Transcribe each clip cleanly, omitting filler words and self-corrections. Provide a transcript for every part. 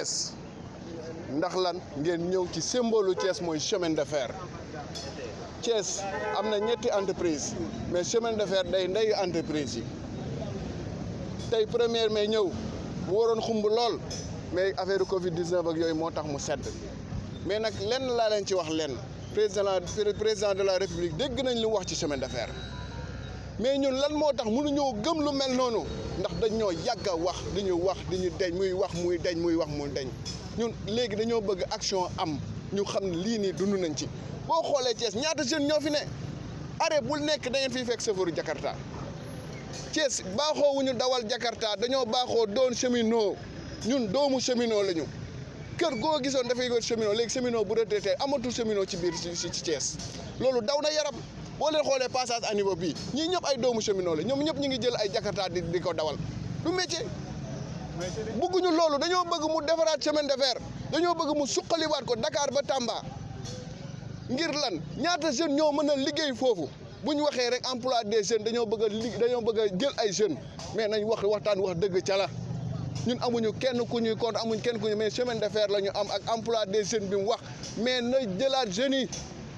Thiès ndax lan ngeen ñëw ci symbole Thiès mooy chemin de fer Thiès am na ñetti entreprise mais chemin de fer day ndeyu entreprise yi tey 1er mai ñëw mu waroon xumb lool mais affaire Covid 19 ak yooyu moo tax mu sedd mais nag lenn laa leen ci wax lenn président de la république dégg nañ li mu wax ci chemin de fer mais ñun lan moo tax mënuñoo gëm lu mel noonu ndax dañ ñoo yàgg a wax di ñu deñ muy wax muy deñ muy wax muy deñ ñun léegi dañoo bëgg action am ñu xam ne lii nii dund nañ ci boo xoolee Thiès ñaata jeunes ñoo fi ne arrêt bul nekk da ngeen fiy fekk chauffeur Jakarta Thiès baaxoo wu ñu dawal Jakarta dañoo baaxoo doon cheminot ñun doomu cheminot la ñu kër goo gisoon dafay yor cheminot léegi cheminot bu retraité amatul cheminot ci biir ci Thiès loolu daw na yaram boo leen xoolee passage à niveau bii ñii ñëpp ay doomu cheminot la ñoom ñëpp ñu ngi jël ay Jakarta di ko dawal du métier bëgguñu loolu dañoo bëgg mu defaraat chemin de fer dañoo bëgg mu suqaliwaat ko Dakar ba Tamba ngir lan ñaata jeunes ñoo mën a liggéey foofu bu ñu waxee rek emploi des jeunes dañoo bëgg a jël ay jeunes mais nañ waxtaan wax dëgg ca la ñun amuñu kenn ku ñuy compte amuñu kenn ku ñu mais chemin de fer la ñu am ak emploi des jeunes bi mu wax mais na jëlaat jeunes yi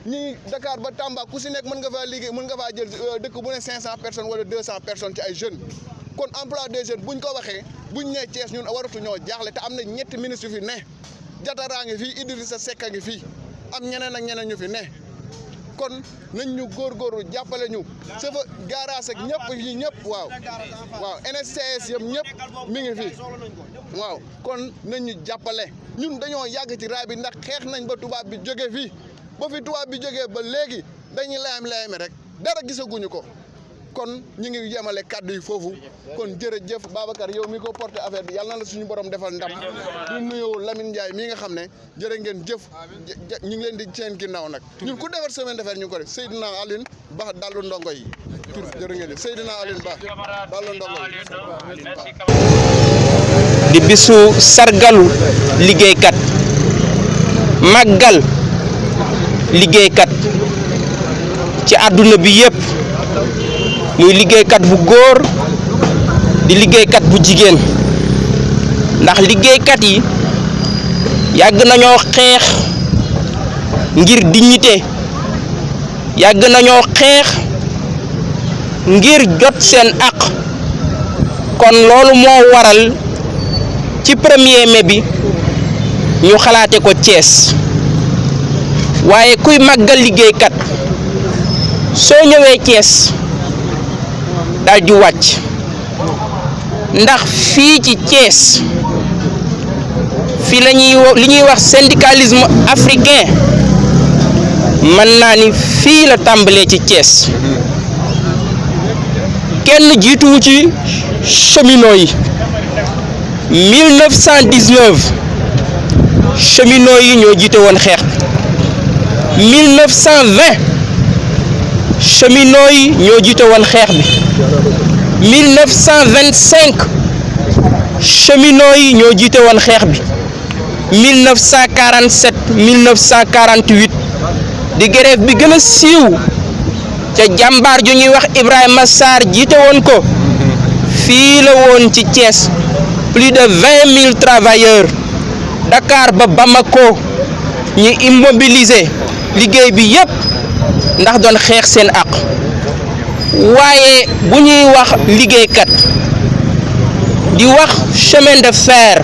ñii Dakar ba Tamba ku si nekk mën nga faa liggéey mën nga faa jël dëkk bu ne 500 personnes wala 200 personnes ci ay jeunes kon emploi des jeunes buñ ko waxee buñ nee Thiès ñun waratu ñoo jaaxle te am na ñetti ministre fi ne Diatara ngi fii Idrissa Seck a ngi fii am ñeneen ak ñeneen ñu fi ne kon nañ ñu góorgóorlu jàppale ñu safa garage ak ñëpp waaw NSTS yëpp ñëpp mi ngi fi waaw kon nañ ñu jàppale ñun dañoo yàgg ci raay bi ndax xeex nañ ba tubaab bi jóge fii ba fi tubaab bi jógee ba léegi dañuy layam rek dara gisaguñu ko kon ñu ngi yemale kàddu yi foofu kon jërëjëf Babacar yow mi ko porté affaire bi yàlla na la suñu borom defal ndam ñu nuyu Lamine Ndiaye mi nga xam ne jërë ngeen jëf ñu ngi leen di seen ginnaaw nag ñun ku defar semaine de fer ñu ngi ko def Seydina Aline Ba dallu ndongo yi tur jërë ngeen jëf Seydina Aline Ba dallu ndongo yi di bisu sargalu liggéeykat màggal liggéeykat ci àdduna bi yépp muy liggéeykat bu góor di liggéeykat bu jigéen ndax liggéeykat yi yàgg nañoo xeex ngir dignité yàgg nañoo xeex ngir jot seen àq kon loolu moo waral ci 1er mai bi ñu xalaate ko Thiès waaye kuy màggal liggéeykat soo ñëwee Thiès daal di wàcc ndax fii ci Thiès fii li ñuy wax syndicalisme africain mën naa ni fii la tàmbalee ci Thiès kenn jiituwu ci cheminots yi 1919 cheminots yi ñoo jiite woon xeex 1920 cheminots yi ñoo jiite woon xeex bi 1925 cheminots yi ñoo jiite woon xeex bi 1947 1948 di grève bi gën a siiw ca jàmbaar ju ñuy wax Ibrahima Sarr jiite woon ko fii la woon ci Thiès plus de 20 000 travailleurs Dakar ba Bamako ñu immobiliser liggéey bi yépp ndax doon xeex seen àq waaye bu ñuy wax liggéeykat di wax chemin de fer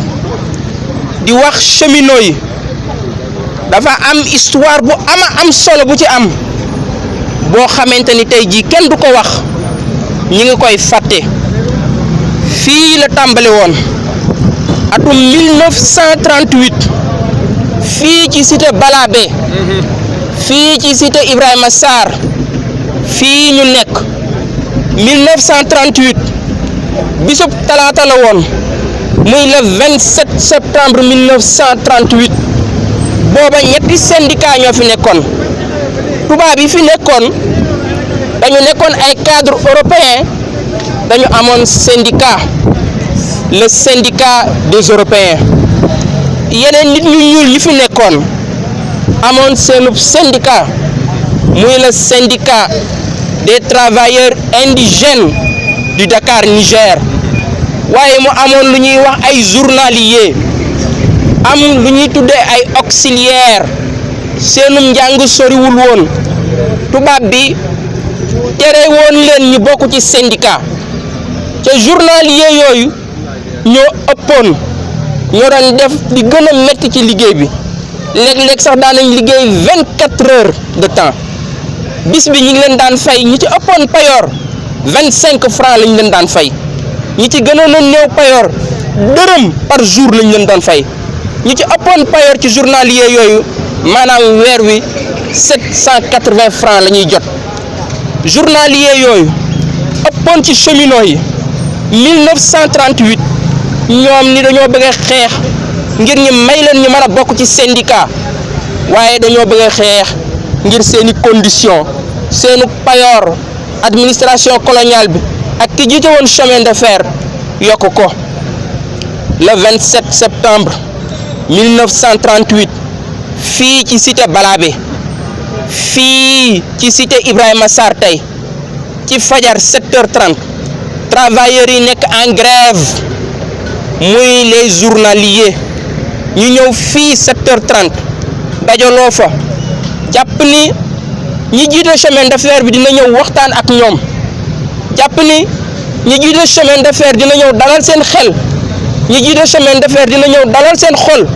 di wax cheminot yi dafa am histoire bu am solo bu ci am boo xamante ni tey jii kenn du ko wax ñi ngi koy fàtte fii la tàmbale woon atum 1938 fii ci cité Balabé fii ci cité Ibrahima Sarr fii ñu nekk 1938 bisub talaata la woon muy le 27 septembre 1938 booba ñetti syndicat ñoo fi nekkoon tubaab yi fi nekkoon dañu nekkoon ay cadre européen dañu amoon syndicat le syndicat des européens yeneen nit ñu ñuul yi fi nekkoon amoon seenub syndicat muy le syndicat des travailleurs indigènes du Dakar Niger waaye mu amoon lu ñuy wax ay journaliers am lu ñuy tuddee ay auxiliaire seenum njàng soriwul woon tubaab bi tere woon leen ñu bokk ci syndicat ca journalier yooyu ñoo ëppoon ñoo doon def di gën a metti ci liggéey bi léeg-léeg sax daan nañ liggéey 24 heures de temps bis bi ñu ngi leen daan fay ñi ci ëppoon payoor 25 francs lañ leen daan fay ñi ci gënoon a néew payoor dërëm par jour lañ leen doon fay ñi ci ëppoon payoor ci journalier yooyu maanaam weer wi 780 francs la ñuy jot journalier yooyu ëppoon ci cheminot yi 1938 ñoom ni dañoo bëgg a xeex ngir ñu may leen ñu mën a bokk ci syndicat waaye dañoo bëgg a xeex ngir seeni condition seenu payoor administration coloniale bi ak ki jiite woon chemin de fer yokk ko le 27 septembre 1938 fii ci cité Balabé fii ci cité Ibrahima Sarr tey ci fajar 7h30 travailleurs yi nekk en grève muy les journaliers ñu ñëw fii 7h30 dajaloo fa jàpp ni ñi jiite chemin de fer bi dina ñëw waxtaan ak ñoom jàpp ni ñi jiite chemin de fer dina ñëw dalal seen xel ñi jiite chemin de fer dina ñëw dalal seen xol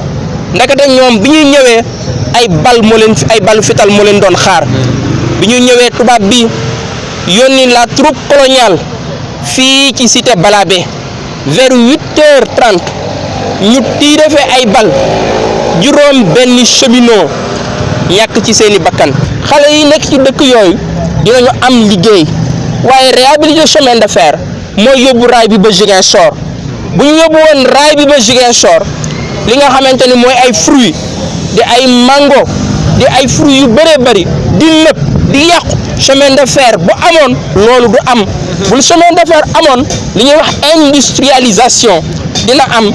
ndekete ñoom bi ñuy ñëwee ay balu fital moo leen doon xaar bi ñuy ñëwee tubaab bi yónni la troupe coloniale fii ci cité Balabé vers 8h30 ñu tiire fe ay bal juróom benn cheminot ñàkk ci seeni bakkan xale yi nekk ci dëkk yooyu dinañu am liggéey waaye réhabilité chemin de fer mooy yóbbu raay bi ba Ziguinchor bu ñu yóbbu woon raay bi ba Ziguinchor li nga xamante ni mooy ay fruits di ay mango di ay fruits yu bëree bëri di nëb di yàqu chemin de fer bu amoon loolu du am bu chemin de fer amoon li ñuy wax industrialisation dina am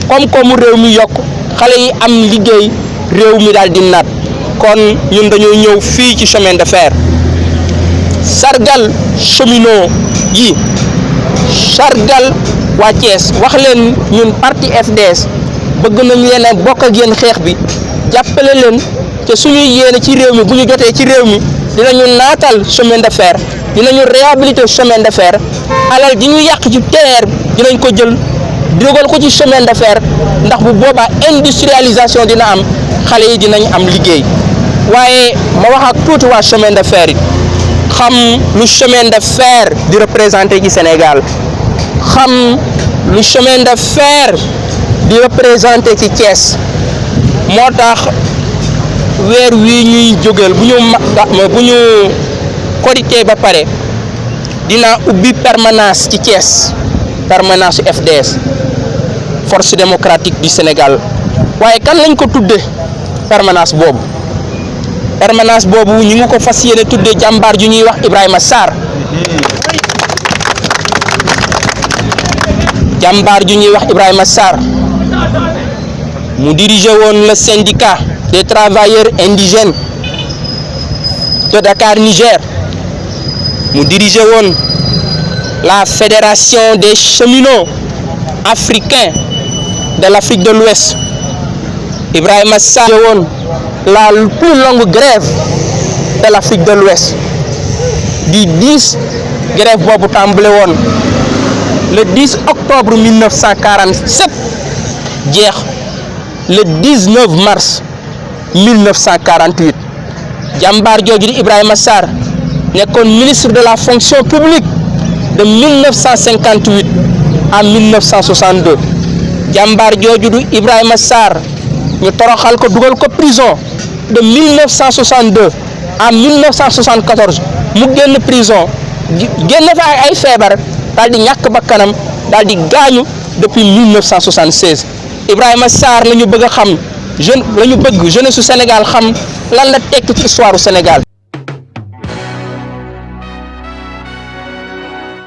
koom-koomu réew mi yokk xale yi am liggéey réew mi daal di naat kon ñun dañoo ñëw fii ci chemin de fer sargal cheminot yi sargal waa Thiès wax leen ñun parti FDS bëgg nañu leen a bokk ak yéen xeex bi jàppale leen te suñuy yéene ci réew mi bu ñu jotee ci réew mi dinañu naatal chemin de fer dinañu réhabiliter chemin de fer alal ji ñu yàq ci terre dinañ ko jël dugal ko ci chemin de fer ndax bu boobaa industrialisation dina am xale yi dinañ am liggéey waaye ma wax ak tuuti waa chemin de fer yi xam lu chemin de fer di représenter ci Sénégal xam lu chemin de fer di représenter ci Thiès moo tax weer wii ñuy jógal bu ñu korité ba pare dinaa ubbi permanence ci Thiès permanence FDS force démocratique du Sénégal waaye kan lañ ko tudde permanence boobu ñu ngi ko fas yéene tudde jàmbaar ju ñuy wax Ibrahima Sarr mu dirigé woon le syndicat des travailleurs indigènes de Dakar Niger mu dirigé woon la fédération des cheminots africains de l'Afrique de l'Ouest Ibrahima Sarr woon la plus longue grève de l'Afrique de l'Ouest di 10 grève boobu tàmbale woon le 10 octobre 1947 jeex le 19 mars 1948 jàmbaar jooju di Ibrahima Sarr nekkoon ministre de la fonction publique de 1958 à 1962 jàmbaar jooju di Ibrahima Sarr ñu toroxal ko dugal ko prison de 1962 à 1974 mu génn prison génn fa ay feebar daal di ñàkk bakkanam daal di gaañu depuis 1976 Ibrahima Sarr la ñu bëgg a xam jeunesse su Sénégal xam lan la tekk ci histoire du Sénégal